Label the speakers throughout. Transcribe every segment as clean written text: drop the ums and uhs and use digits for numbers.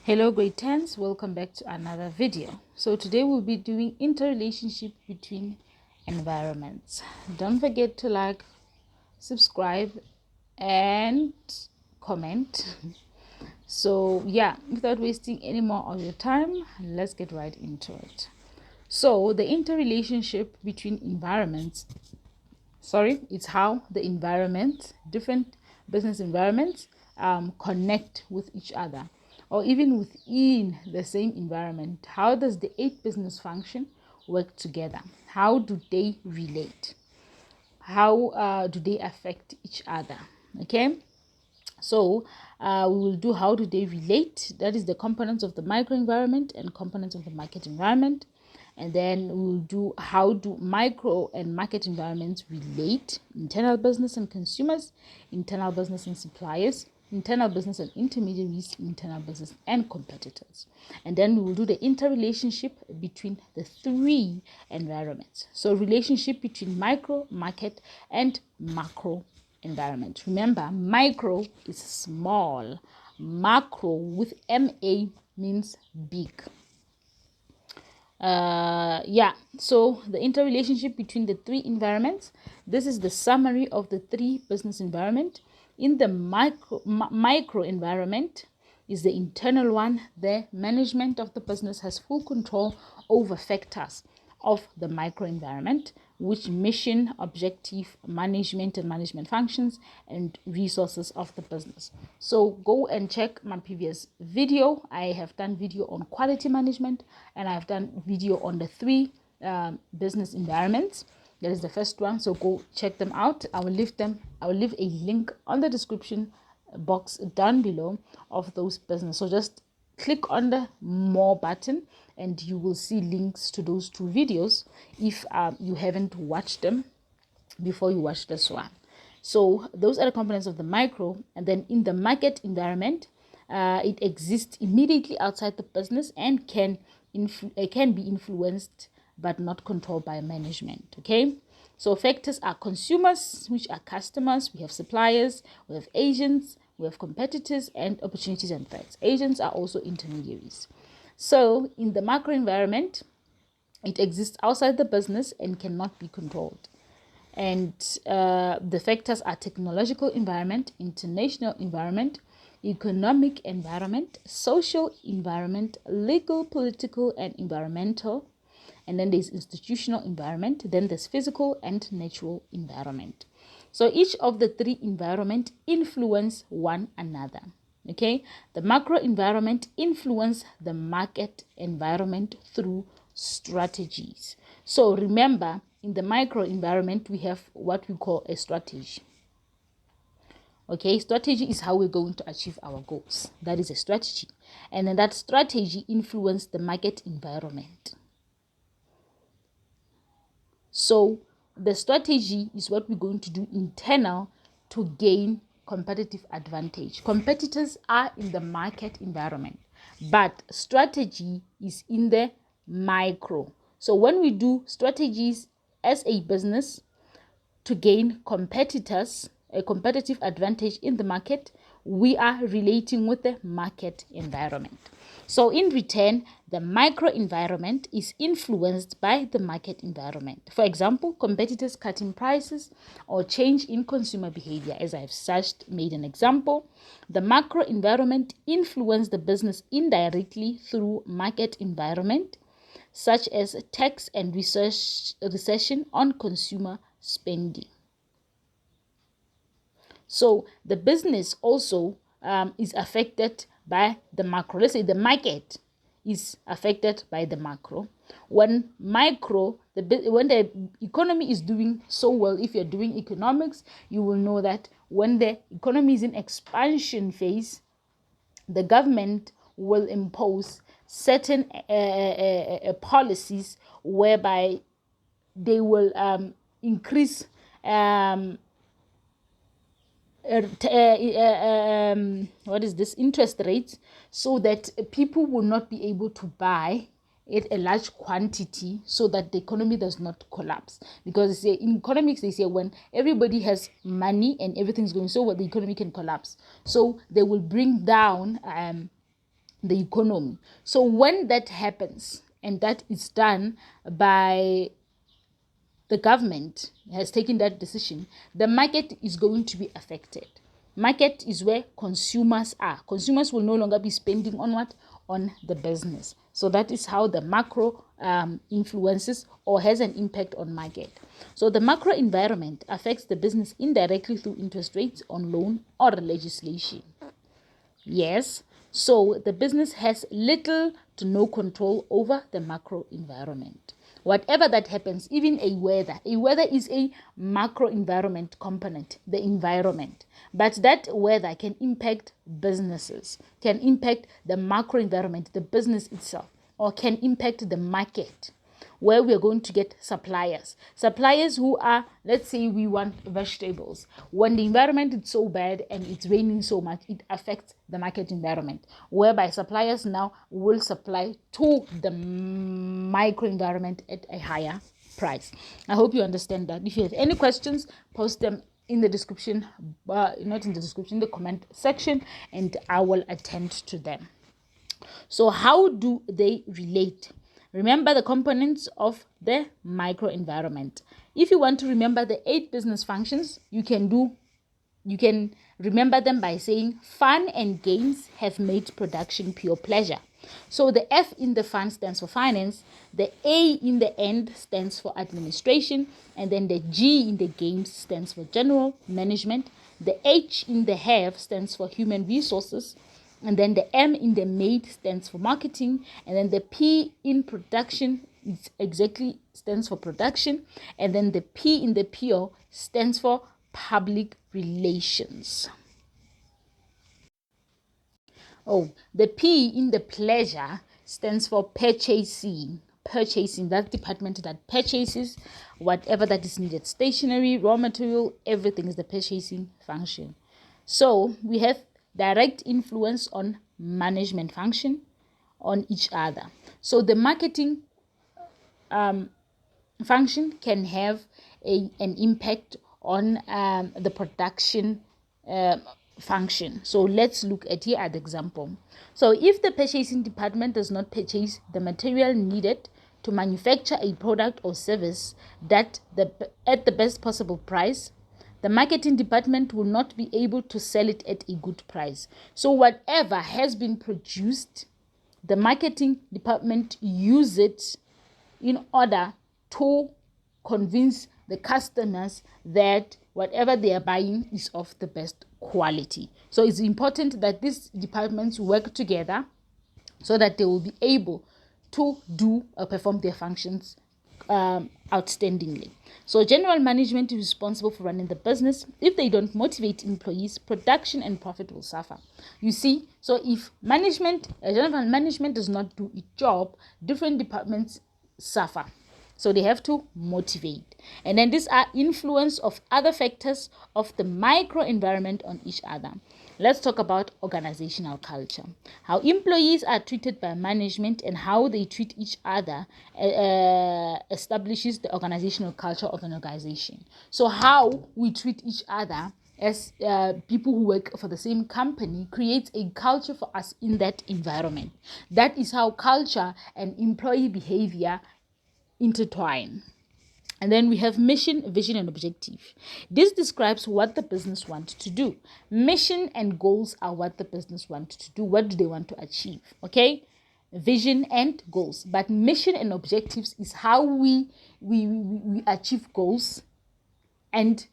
Speaker 1: Hello grade 10s, welcome back to another video. So today we'll be doing interrelationship between environments. Don't forget to like, subscribe and comment. So yeah, without wasting any more of your time, let's get right into it. So the interrelationship between environments, it's how the environment, different business environments connect with each other, or even within the same environment. How does the 8 business function work together? How do they relate? How do they affect each other? Okay, so we will do how do they relate, that is the components of the microenvironment and components of the market environment. And then we'll do how do micro and market environments relate: internal business and consumers, internal business and suppliers, internal business and intermediaries, internal business and competitors. And then we will do the interrelationship between the 3 environments. So relationship between micro, market and macro environment. Remember, micro is small, macro with MA means big. So the interrelationship between the 3 environments, this is the summary of the 3 business environment. In the micro environment is the internal one. The management of the business has full control over factors of the microenvironment, which mission, objective, management and management functions and resources of the business. So go and check my previous video. I have done video on quality management and I've done video on the 3 business environments. That is the first one, so go check them out. I will leave a link on the description box down below of those business. So just click on the more button and you will see links to those 2 videos if you haven't watched them before you watch this one. So those are the components of the micro. And then in the market environment, it exists immediately outside the business and can be influenced but not controlled by management. Okay, so factors are consumers, which are customers. We have suppliers, we have agents, we have competitors, and opportunities and threats. Agents are also intermediaries. So in the macro environment, it exists outside the business and cannot be controlled. And the factors are technological environment, international environment, economic environment, social environment, legal, political, and environmental. And then there's institutional environment. Then there's physical and natural environment. So each of the 3 environment influence one another. Okay, the macro environment influence the market environment through strategies. So remember, in the micro environment, we have what we call a strategy. Okay, strategy is how we're going to achieve our goals. That is a strategy. And then that strategy influences the market environment. So the strategy is what we're going to do internal to gain competitive advantage. Competitors are in the market environment, but strategy is in the micro. So when we do strategies as a business to gain a competitive advantage in the market, we are relating with the market environment. So in return, the micro environment is influenced by the market environment. For example, competitors cutting prices or change in consumer behavior, as I've made an example. The macro environment influences the business indirectly through market environment, such as tax and recession on consumer spending. So the business also is affected by the macro. Let's say the market is affected by the macro. When the economy is doing so well, if you're doing economics, you will know that when the economy is in expansion phase, the government will impose certain policies whereby they will increase interest rates, so that people will not be able to buy it a large quantity, so that the economy does not collapse. Because in economics they say when everybody has money and everything's going so well, the economy can collapse. So they will bring down the economy. So when that happens, and that is done by the government has taken that decision, the market is going to be affected. Market is where consumers are. Consumers will no longer be spending on what? On the business. So that is how the macro influences or has an impact on market. So the macro environment affects the business indirectly through interest rates on loan or legislation. Yes, so the business has little to no control over the macro environment. Whatever that happens, even a weather is a macro environment component, the environment. But that weather can impact businesses, can impact the macro environment, the business itself, or can impact the market, where we are going to get suppliers who are, let's say we want vegetables. When the environment is so bad and it's raining so much, it affects the market environment, whereby suppliers now will supply to the micro environment at a higher price. I hope you understand that. If you have any questions, post them in the description, not in the description, the comment section, and I will attend to them. So how do they relate? Remember the components of the microenvironment. If you want to remember the 8 business functions, you can remember them by saying fun and games have made production pure pleasure. So the F in the fun stands for finance, the A in the end stands for administration, and then the G in the games stands for general management, the H in the have stands for human resources, and then the M in the made stands for marketing, and then the P in production stands for production, and then the P in the PO stands for public relations. Oh, the P in the pleasure stands for purchasing. That department that purchases whatever that is needed, stationery, raw material, everything is the purchasing function. So we have direct influence on management function on each other. So the marketing function can have an impact on the production function. So let's look at here at the example. So if the purchasing department does not purchase the material needed to manufacture a product or service at the best possible price, the marketing department will not be able to sell it at a good price. So whatever has been produced, the marketing department use it in order to convince the customers that whatever they are buying is of the best quality. So it's important that these departments work together so that they will be able to do or perform their functions outstandingly. So general management is responsible for running the business. If they don't motivate employees, production and profit will suffer. You see, so if general management does not do its job, different departments suffer. So they have to motivate. And then these are influence of other factors of the micro environment on each other. Let's talk about organizational culture. How employees are treated by management and how they treat each other establishes the organizational culture of an organization. So how we treat each other as people who work for the same company creates a culture for us in that environment. That is how culture and employee behavior intertwine. And then we have mission, vision, and objective. This describes what the business wants to do. Mission and goals are what the business wants to do. What do they want to achieve? Okay? Vision and goals. But mission and objectives is how we achieve goals and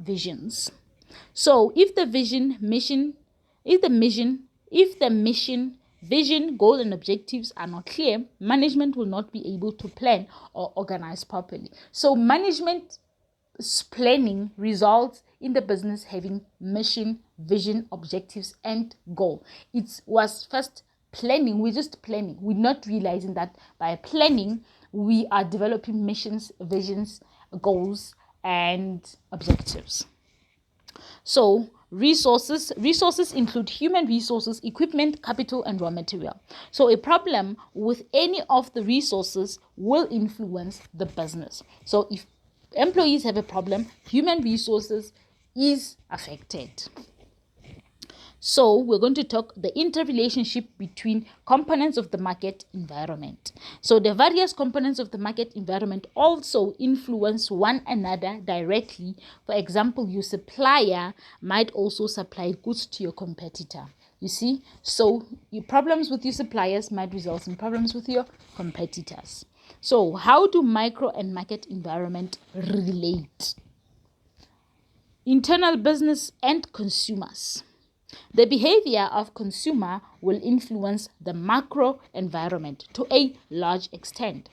Speaker 1: visions. So if the mission, vision, goal, and objectives are not clear, management will not be able to plan or organize properly. So management's planning results in the business having mission, vision, objectives, and goal. It was first planning. We're just planning. We're not realizing that by planning, we are developing missions, visions, goals, and objectives. So resources include human resources, equipment, capital, and raw material. So a problem with any of the resources will influence the business. So if employees have a problem, human resources is affected. So we're going to talk the interrelationship between components of the market environment. So the various components of the market environment also influence one another directly. For example, your supplier might also supply goods to your competitor. You see, so your problems with your suppliers might result in problems with your competitors. So how do micro and market environment relate? Internal business and consumers. The behavior of consumer will influence the macro environment to a large extent.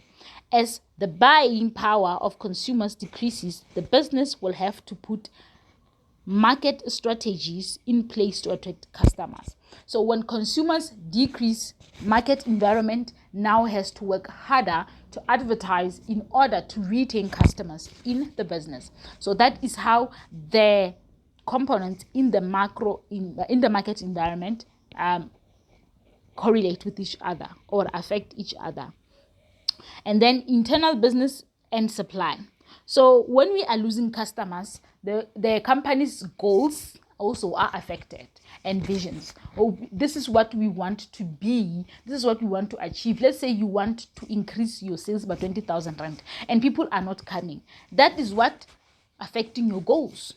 Speaker 1: As the buying power of consumers decreases, the business will have to put market strategies in place to attract customers. So when consumers decrease, market environment now has to work harder to advertise in order to retain customers in the business. So that is how the components in the macro in the market environment correlate with each other or affect each other. And then internal business and supply. So when we are losing customers, the company's goals also are affected, and visions. Oh, this is what we want to be. This is what we want to achieve. Let's say you want to increase your sales by 20,000 rand and people are not coming. That is what affecting your goals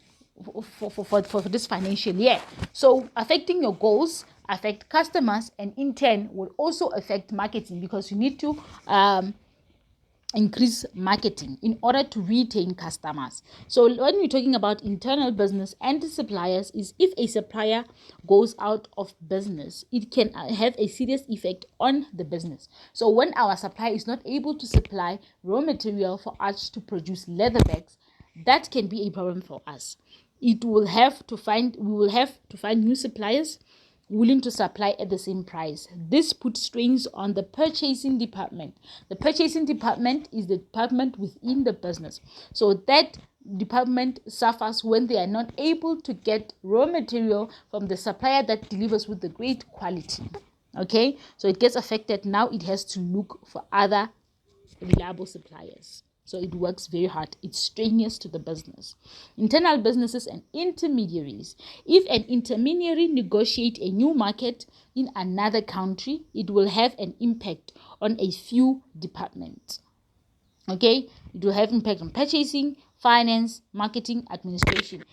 Speaker 1: for this financial year. So affecting your goals affect customers, and in turn will also affect marketing, because you need to increase marketing in order to retain customers. So when we're talking about internal business and suppliers, is if a supplier goes out of business, it can have a serious effect on the business. So when our supplier is not able to supply raw material for us to produce leather bags, that can be a problem for us. We will have to find new suppliers willing to supply at the same price. This puts strains on the purchasing department. The purchasing department is the department within the business. So that department suffers when they are not able to get raw material from the supplier that delivers with the great quality. Okay, so it gets affected. Now it has to look for other reliable suppliers. So it works very hard. It's strenuous to the business. Internal businesses and intermediaries. If an intermediary negotiates a new market in another country, it will have an impact on a few departments. Okay, it will have impact on purchasing, finance, marketing, administration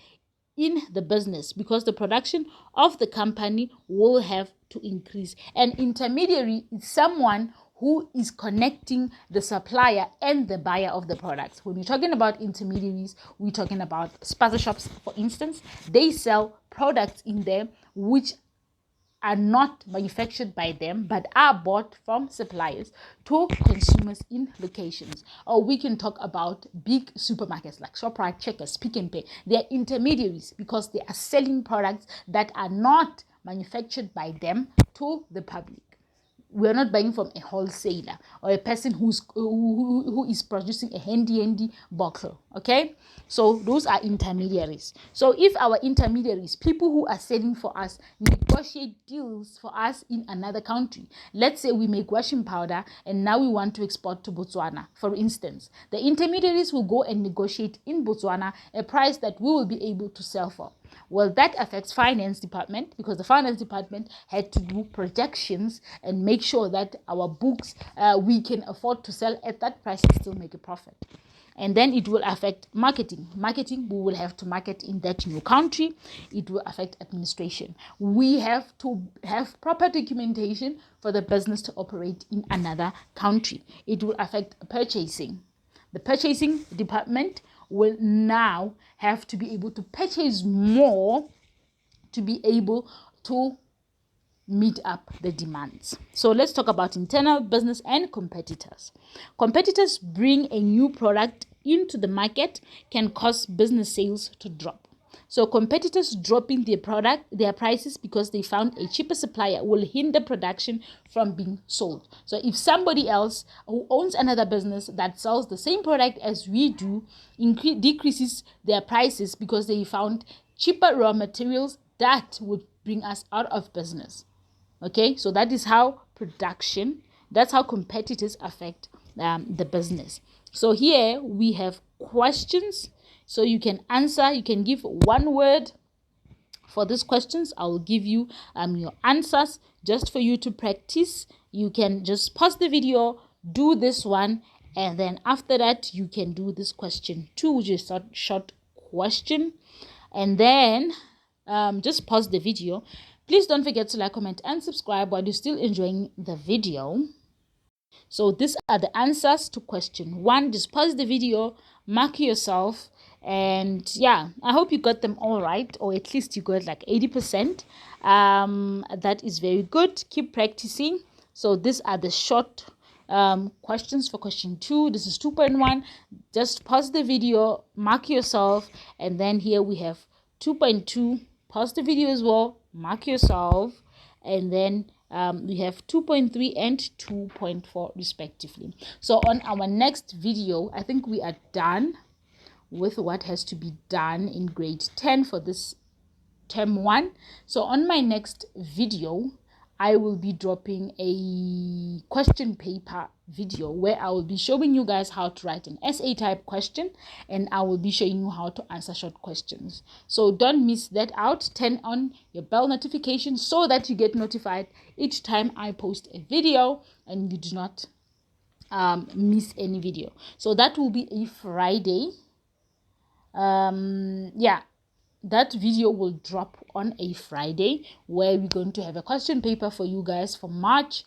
Speaker 1: in the business, because the production of the company will have to increase. An intermediary is someone who is connecting the supplier and the buyer of the products. When we're talking about intermediaries, we're talking about spaza shops, for instance. They sell products in there which are not manufactured by them but are bought from suppliers to consumers in locations. Or we can talk about big supermarkets like Shoprite, Checkers, Pick n Pay. They are intermediaries because they are selling products that are not manufactured by them to the public. We're not buying from a wholesaler or a person who is producing a handy bottle. Okay, so those are intermediaries. So if our intermediaries, people who are selling for us, negotiate deals for us in another country, let's say we make washing powder and now we want to export to Botswana, for instance, the intermediaries will go and negotiate in Botswana a price that we will be able to sell for. Well, that affects finance department, because the finance department had to do projections and make sure that our books, we can afford to sell at that price and still make a profit. And then it will affect marketing. Marketing, we will have to market in that new country. It will affect administration. We have to have proper documentation for the business to operate in another country. It will affect purchasing. The purchasing department will now have to be able to purchase more to be able to meet up the demands. So let's talk about internal business and competitors. Competitors bring a new product into the market can cause business sales to drop. So competitors dropping their prices because they found a cheaper supplier will hinder production from being sold. So if somebody else who owns another business that sells the same product as we do decreases their prices because they found cheaper raw materials, that would bring us out of business. Okay, so that is how that's how competitors affect the business. So here we have questions. So you can answer, you can give one word For these questions, I will give you your answers just for you to practice. You can just pause the video, do this one, and then after that you can do this question 2, which is a short question, and then just pause the video. Please don't forget to like, comment, and subscribe while you're still enjoying the video. So these are the answers to question 1. Just pause the video, mark yourself, and yeah, I hope you got them all right, or at least you got like 80%. That is very good. Keep practicing. So these are the short questions for question 2. This is 2.1. Just pause the video, mark yourself, and then here we have 2.2. Pause the video as well, mark yourself, and then we have 2.3 and 2.4 respectively. So on our next video, I think we are done with what has to be done in grade 10 for this term 1. So on my next video, I will be dropping a question paper video where I will be showing you guys how to write an essay type question, and I will be showing you how to answer short questions. So don't miss that out. Turn on your bell notification so that you get notified each time I post a video and you do not miss any video. So that will be a Friday. That video will drop on a Friday, where we're going to have a question paper for you guys for March,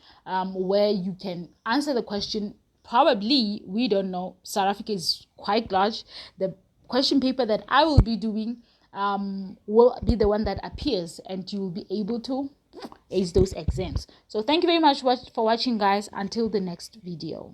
Speaker 1: where you can answer the question. Probably, we don't know, South Africa is quite large. The question paper that I will be doing will be the one that appears, and you will be able to ace those exams. So thank you very much for watching, guys. Until the next video.